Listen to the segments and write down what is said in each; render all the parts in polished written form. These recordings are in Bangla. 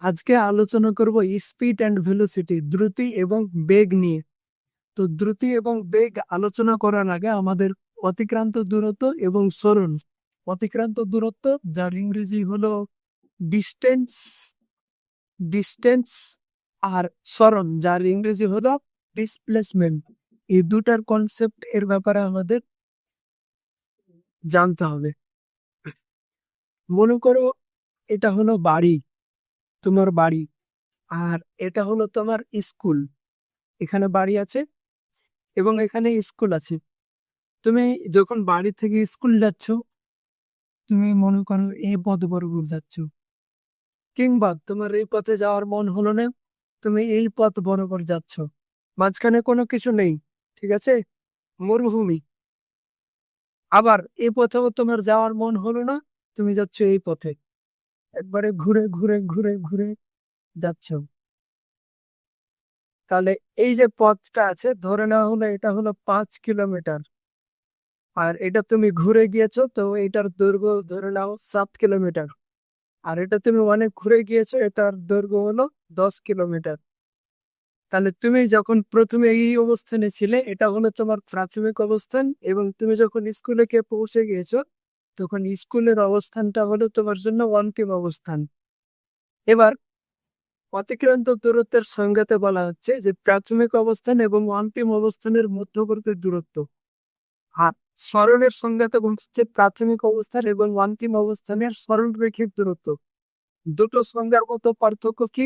আজকে আলোচনা করব স্পিড অ্যান্ড ভেলোসিটি, দ্রুতি এবং বেগ নিয়ে। তো দ্রুতি এবং বেগ আলোচনা করার আগে আমাদের অতিক্রান্ত দূরত্ব এবং সরণ। অতিক্রান্ত দূরত্ব, যার ইংরেজি হলো ডিস্টেন্স ডিস্টেন্স আর সরণ, যার ইংরেজি হলো ডিসপ্লেসমেন্ট। এই দুটার কনসেপ্ট এর ব্যাপারে আমাদের জানতে হবে। মনে করো এটা হলো বাড়ি, তোমার বাড়ি, আর এটা হলো তোমার স্কুল। এখানে বাড়ি আছে এবং এখানে স্কুল আছে। তুমি যখন বাড়ি থেকে স্কুল যাচ্ছ, তুমি মনে করো এই পথ বরাবর যাচ্ছ, কিংবা তোমার এই পথে যাওয়ার মন হলো না, তুমি এই পথ বরাবর যাচ্ছ, মাঝখানে কোনো কিছু নেই, ঠিক আছে, মরুভূমি। আবার এই পথেও তোমার যাওয়ার মন হলো না, তুমি যাচ্ছ এই পথে, একবারে ঘুরে ঘুরে ঘুরে ঘুরে যাচ্ছ। তাহলে এই যে পথটা আছে, ধরে নেওয়া হলো এটা হলো 5 কিলোমিটার, আর এটা তুমি ঘুরে গিয়েছো, তো এটার দৈর্ঘ্য ধরে নাও 7 কিলোমিটার। আর এটা তুমি অনেক ঘুরে গিয়েছো, এটার দৈর্ঘ্য হলো 10 কিলোমিটার। তাহলে তুমি যখন প্রথমে এই অবস্থানে ছিলে, এটা হলো তোমার প্রাথমিক অবস্থান, এবং তুমি যখন স্কুলে গিয়ে পৌঁছে গিয়েছো, তখন স্কুলের অবস্থানটা হলো তোমার জন্য অন্তিম অবস্থান। এবার অতিক্রান্ত দূরত্বের সংজ্ঞাতে বলা হচ্ছে যে প্রাথমিক অবস্থান এবং অন্তিম অবস্থানের মধ্যবর্তী দূরত্ব। আর সরণের সংজ্ঞাতে বলছে প্রাথমিক অবস্থান এবং অন্তিম অবস্থানের সরলরেখিক দূরত্ব। দুটো সংজ্ঞার মতো পার্থক্য কি?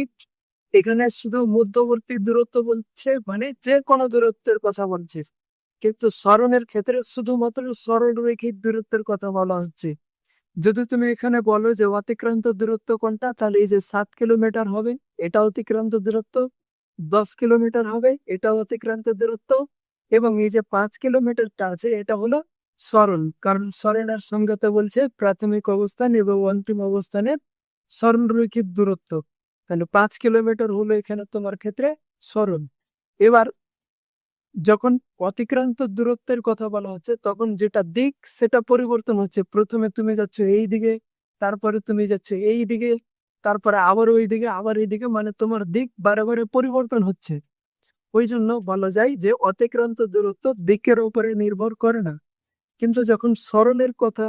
এখানে শুধু মধ্যবর্তী দূরত্ব বলছে, মানে যে কোনো দূরত্বের কথা বলছে, কিন্তু সরণের ক্ষেত্রে শুধুমাত্র সরলরৈখিক দূরত্বের কথা বলা হচ্ছে। যদি তুমি এখানে বলো যে অতিক্রান্ত দূরত্ব কোনটা, তাহলে এই যে 7 কিলোমিটার হবে, এটা অতিক্রান্ত দূরত্ব। 10 কিলোমিটার হবে, এটা অতিক্রান্ত দূরত্ব। এবং এই যে 5 কিলোমিটারটা আছে, এটা হলো সরণ, কারণ সরণের সংজ্ঞাতে বলছে প্রাথমিক অবস্থান এবং অন্তিম অবস্থানের সরলরৈখিক দূরত্ব। তাহলে 5 কিলোমিটার হলো এখানে তোমার ক্ষেত্রে সরণ। এবার যখন অতিক্রান্ত দূরত্বের কথা বলা হচ্ছে, তখন যেটা দিক সেটা পরিবর্তন হচ্ছে। প্রথমে তুমি যাচ্ছ এই দিকে, তারপরে তুমি যাচ্ছ এই দিকে, তারপরে আবার ওই দিকে, আবার এই দিকে, মানে তোমার দিক বারে বারে পরিবর্তন হচ্ছে। ওই জন্য বলা যায় যে অতিক্রান্ত দূরত্ব দিকের উপরে নির্ভর করে না। কিন্তু যখন সরণের কথা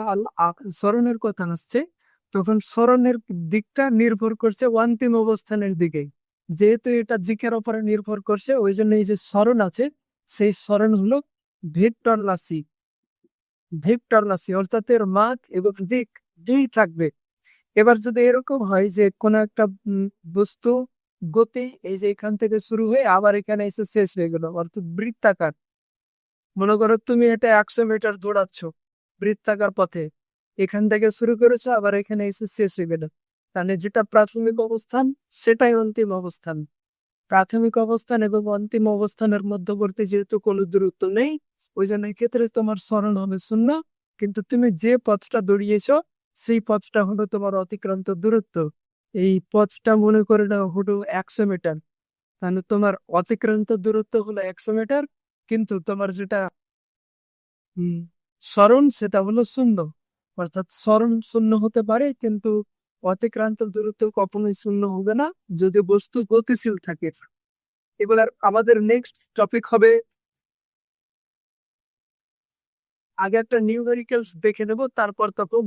আসছে, তখন সরণের দিকটা নির্ভর করছে অন্তিম অবস্থানের দিকে। যেহেতু এটা দিকের উপরে নির্ভর করছে, ওই জন্য এই যে সরণ আছে, সেই সরণ হলো ভেক্টর রাশি। ভেক্টর রাশি অর্থাৎ এর মাত্রা এবং দিক দুই থাকবে। এবার যদি এরকম হয় যে কোনো একটা বস্তু গতি এই যে এখান থেকে শুরু হয়ে আবার এখানে এসে শেষ হয়ে গেল, অর্থাৎ বৃত্তাকার। মনে করো তুমি এটা 100 মিটার দৌড়াচ্ছ বৃত্তাকার পথে, এখান থেকে শুরু করেছো আবার এখানে এসে শেষ হয়ে গেল। তাহলে যেটা প্রাথমিক অবস্থান, সেটাই অন্তিম অবস্থান। প্রাথমিক অবস্থান এবং অন্তিম অবস্থানের মধ্যবর্তী যেহেতু কোনো দূরত্ব নেই, ওই জন্য ক্ষেত্রে তোমার সরণ হবে 0। কিন্তু তুমি যে পথটা দৌড়িয়েছো, সেই পথটা হলো তোমার অতিক্রান্ত দূরত্ব। এই পথটা মনে করে নাও হলো 100 মিটার। তাহলে তোমার অতিক্রান্ত দূরত্ব হলো 100 মিটার, কিন্তু তোমার যেটা হম সরণ সেটা হলো 0। অর্থাৎ সরণ 0 হতে পারে, কিন্তু অতিক্রান্ত দূরত্ব কখনোই 0 হবে না যদি বস্তু গতিশীল থাকে। এবার আমাদের নেক্সট টপিক হবে, আগে একটা নিউমেরিক্যালস দেখে নেব, তারপর তখন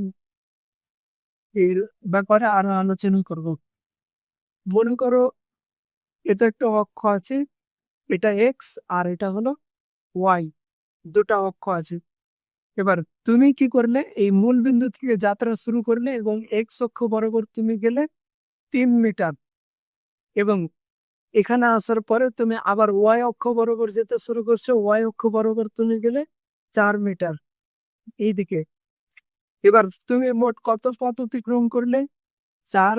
এর ব্যাপারে আরো আলোচনা করব। মনে করো এটা একটা অক্ষ আছে, এটা এক্স আর এটা হলো ওয়াই, দুটা অক্ষ আছে। এবার তুমি কি করলে, এই মূল বিন্দু থেকে যাত্রা শুরু করলে এবং এক্স অক্ষ বরাবর তুমি গেলে 3 মিটার, এবং এখানে আসার পরে তুমি আবার ওয়াই অক্ষ বরাবর যেতে শুরু করছো, ওয়াই অক্ষ বরাবর তুমি গেলে 4 মিটার এইদিকে। এবার তুমি মোট কত পথ অতিক্রম করলে? 4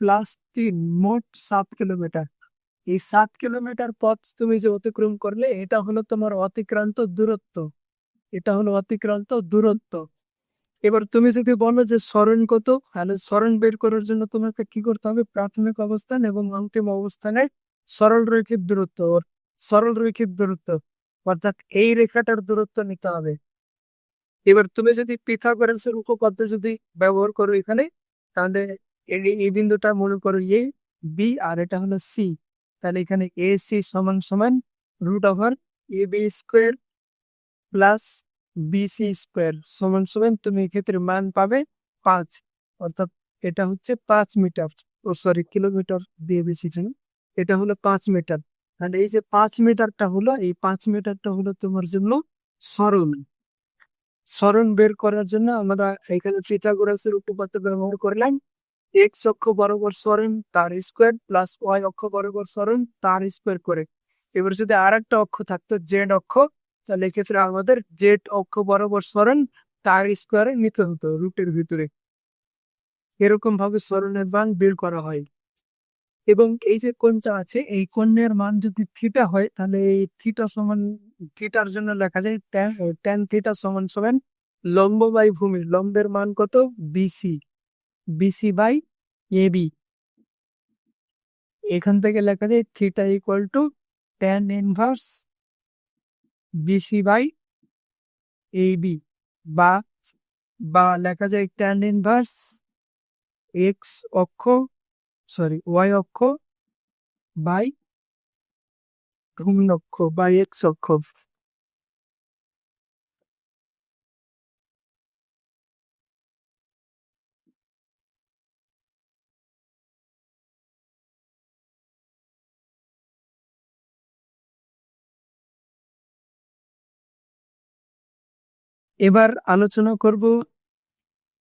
+ 3, মোট 7 কিলোমিটার। এই 7 কিলোমিটার পথ তুমি যে অতিক্রম করলে, এটা হলো তোমার অতিক্রান্ত দূরত্ব। এটা হলো অতিক্রান্ত দূরত্ব। এবার তুমি যদি বলো যে সরণ কত, তাহলে সরণ বের করার জন্য তোমাকে কি করতে হবে? প্রাথমিক অবস্থান এবং অন্তিম অবস্থানে সরল রৈখিক দূরত্ব, সরল রৈখিক দূরত্ব, অর্থাৎ এই রেখাটার দূরত্ব নিতে হবে। এবার তুমি যদি পিথাগোরাসের উপপাদ্য যদি ব্যবহার করো এখানে, তাহলে এই এই বিন্দুটা মনে করো এই, বি আর এটা হলো সি। তাহলে এখানে এ সি সমান সমান root over A B square plus BC square সমান সমান তুমি এক্ষেত্রে মান পাবে 5, অর্থাৎ এটা হচ্ছে 5 মিটার। ও সরি, কিলোমিটার দিয়ে বেশি ছিল, এটা হলো 5 মিটার। তাহলে এই যে 5 মিটারটা হলো, এই 5 মিটারটা হলো তোমার জন্য সরণ। সরণ বের করার জন্য আমরা এখানে পিথাগোরাসের উপপাদ্য ব্যবহার করলাম। এক্স অক্ষ বরাবর সরণ তার স্কোয়ার প্লাস ওয়াই অক্ষ বরাবর সরণ তার স্কোয়ার করে। এবার যদি আর একটা অক্ষ থাকতো জেড অক্ষ, তাহলে এক্ষেত্রে আমাদের জেড অক্ষ বরাবর সরণ তার স্কোয়ারে নিতে হতো রুটের ভিতরে। এরকম ভাবে সরণের মান বের করা হয়। এবং এই যে কোণটা আছে, এই কোণের মান যদি থিটা হয়, তাহলে এই থিটা সমান, থিটার জন্য লেখা যায় ট্যান থিটা সমান সমান লম্ব বাই ভূমি, লম্বের মান কত বিসি, বিসি বাই এবি। এখান থেকে লেখা যায় theta equal to tan inverse BC by AB, বা বা লেখা যায় ট্যান ইনভার্স এক্স অক্ষ, সরি ওয়াই অক্ষ বাই ভূমি অক্ষ বাই এক্স অক্ষ। এবার আলোচনা করব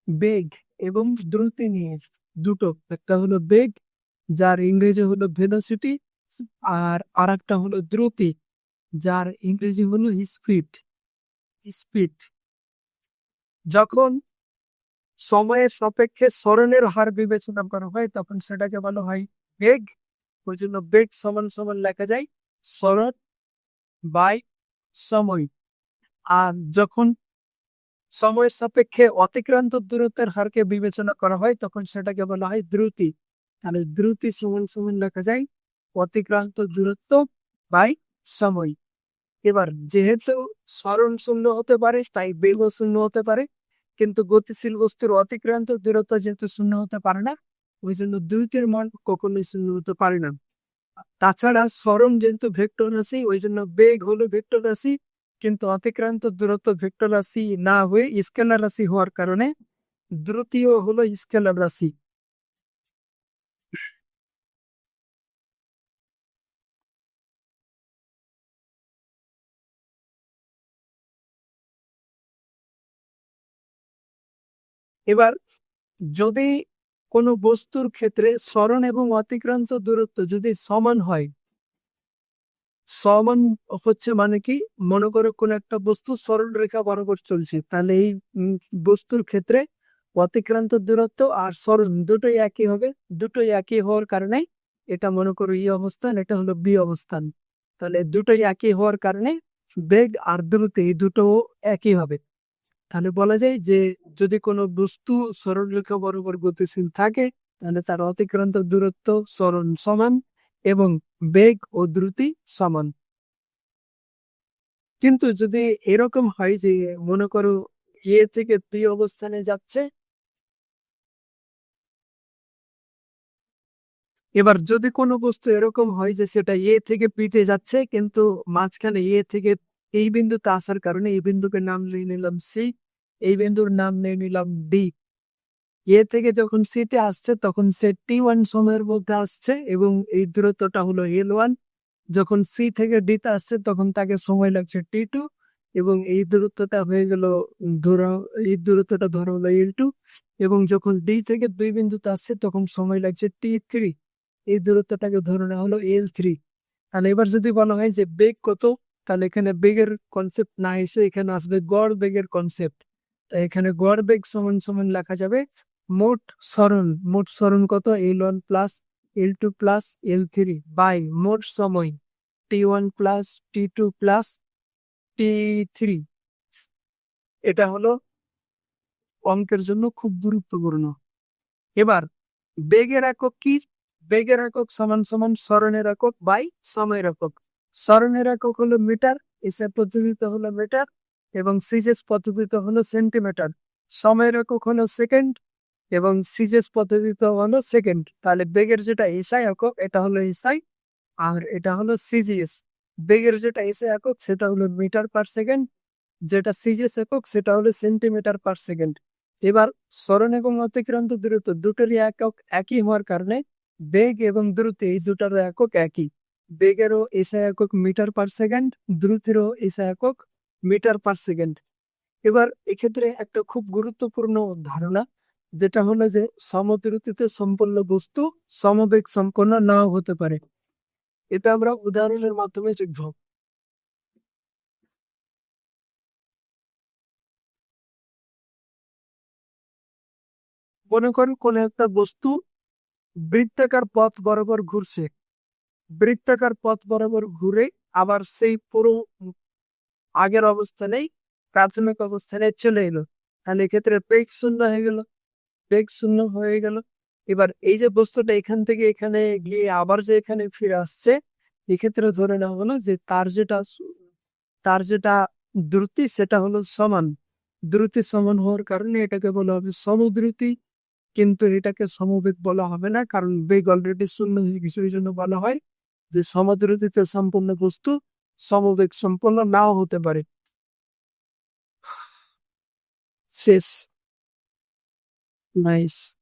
বেগ এবং দ্রুতি নিয়ে। দুটো, একটা হলো বেগ যার ইংরেজি হলো ভেলোসিটি, আর আরেকটা হলো দ্রুতি যার ইংরেজি হলো স্পিড। স্পিড যখন সময়ের সাপেক্ষে সরণের হার বিবেচনা করা হয় তখন সেটাকে বলা হয় বেগ। ওই জন্য বেগ সমান সমান লেখা যায় সরণ বাই সময়। আর যখন সময়ের সাপেক্ষে অতিক্রান্ত দূরত্বের হারকে বিবেচনা করা হয় তখন সেটাকে বলা হয় দ্রুতি। তাহলে দ্রুতি সমান সমান লেখা যায় অতিক্রান্ত দূরত্ব বাই সময়। এবার যেহেতু সরণ শূন্য হতে পারে তাই বেগও শূন্য হতে পারে, কিন্তু গতিশীল বস্তুর অতিক্রান্ত দূরত্ব যেহেতু শূন্য হতে পারে না, ওই জন্য দ্রুতির মান কখনোই শূন্য হতে পারে না। তাছাড়া সরণ যেহেতু ভেক্টর রাশি, ওই জন্য বেগ হলো ভেক্টর রাশি, কিন্তু অতিক্রান্ত দূরত্ব ভেক্টর রাশি না হয়ে স্কেলার রাশি হওয়ার কারণে দ্রুতিও হলো স্কেলার রাশি। এবার যদি কোনো বস্তুর ক্ষেত্রে সরণ এবং অতিক্রান্ত দূরত্ব যদি সমান হয়, সমান হচ্ছে মানে কি, মনে করো কোন একটা বস্তু সরল রেখা বরাবর চলছে, তাহলে এই বস্তুর ক্ষেত্রে অতিক্রান্ত দূরত্ব আর সরণ দুটোই একই হবে। দুটোই একই হওয়ার কারণে এটা মনে করো ই অবস্থান, এটা হলো বি অবস্থান। তাহলে দুটোই একই হওয়ার কারণে বেগ আর দ্রুতি এই দুটো একই হবে। তাহলে বলা যায় যে যদি কোনো বস্তু সরলরেখা বরাবর গতিশীল থাকে তাহলে তার অতিক্রান্ত দূরত্ব সরণ সমান এবং বেগ ও দ্রুতি সমান। কিন্তু যদি এরকম হয় যে মনে করো এ থেকে বি অবস্থানে যাচ্ছে, এবার যদি কোনো বস্তু এরকম হয় যে সেটা এ থেকে বিতে যাচ্ছে, কিন্তু মাঝখানে এ থেকে এই বিন্দুতে আসার কারণে এই বিন্দুকে নাম নিয়ে নিলাম সি, এই বিন্দুর নাম নিয়ে নিলাম ডি। এ থেকে যখন সি তে আসছে তখন সে টি1 সময়ের মধ্যে আসছে এবং এই দূরত্বটা হলো L1। যখন সি থেকে ডি তে আসছে তখন তাকে সময় লাগছে টি2, এবং এই দূরত্বটা হয়ে গেল, ধরো এই দূরত্বটা ধরো হলো L2। এবং যখন ডি থেকে দুই বিন্দুতে আসছে তখন সময় লাগছে টি3, এই দূরত্বটাকে ধরে নেওয়া হলো L3। তাহলে এবার যদি বলা হয় যে বেগ কত, তাহলে এখানে বেগের কনসেপ্ট না এসে এখানে আসবে গড় বেগের কনসেপ্ট। তাই এখানে গড় বেগ সমান সমান লেখা যাবে মোট সরণ। মোট সরণ কত, L1 plus L2 plus L3 by মোট সময় T1 plus T2 plus T3। এটা হলো অঙ্কের জন্য খুব গুরুত্বপূর্ণ। এবার বেগের একক কি? বেগের একক সমান সমান সরণের একক বাই সময়ের একক। সরণের একক হলো মিটার, এসআই পদ্ধতিতে হলো মিটার এবং সিজিএস পদ্ধতিতে হলো সেন্টিমিটার। সময়ের একক হলো সেকেন্ড, এবং সিজেস পদ্ধতিতে হলো সেকেন্ড। তাহলে বেগের যেটা এসআই একক এটা হলো এসআই, আর এটা হলো সিজিএস। বেগের যেটা এসআই একক সেটা হলো মিটার পার সেকেন্ড, যেটা সিজিএস একক সেটা হলো সেন্টিমিটার পার সেকেন্ড। এবার সরণ এবং অতিক্রান্ত দূরত্ব দুটোরই একক একই হওয়ার কারণে বেগ এবং দ্রুতি এই দুটার একক একই। বেগেরও এসআই একক মিটার পার সেকেন্ড, দ্রুতিরও এসআই একক মিটার পার সেকেন্ড। এবার এক্ষেত্রে একটা খুব গুরুত্বপূর্ণ ধারণা, যেটা হলো যে সমদ্রুতিতে সম্পন্ন বস্তু সমবেগ সম্পন্ন নাও হতে পারে। এটা আমরা উদাহরণের মাধ্যমে শিখব। মনে করুন কোন একটা বস্তু বৃত্তাকার পথ বরাবর ঘুরছে, বৃত্তাকার পথ বরাবর ঘুরে আবার সেই পুরো আগের অবস্থানেই প্রাথমিক অবস্থানে চলে এলো। তাহলে এক্ষেত্রে বেগ শূন্য হয়ে গেল, বেগ শূন্য হয়ে গেল। এবার এই যে বস্তুটা এখান থেকে এখানে গিয়ে আবার যে এখানে ফিরে আসছে, এক্ষেত্রে ধরে নেওয়া হলো যে তার যেটা দ্রুতি সেটা হলো সমান। দ্রুতি সমান হওয়ার কারণে এটাকে বলা হবে সমদ্রুতি, কিন্তু এটাকে সমবেগ বলা হবে না, কারণ বেগ অলরেডি শূন্য হয়ে গেছে। এই জন্য বলা হয় যে সমদ্রুতিতে সম্পূর্ণ বস্তু সমবেগ সম্পন্ন নাও হতে পারে। শেষ। নাইস।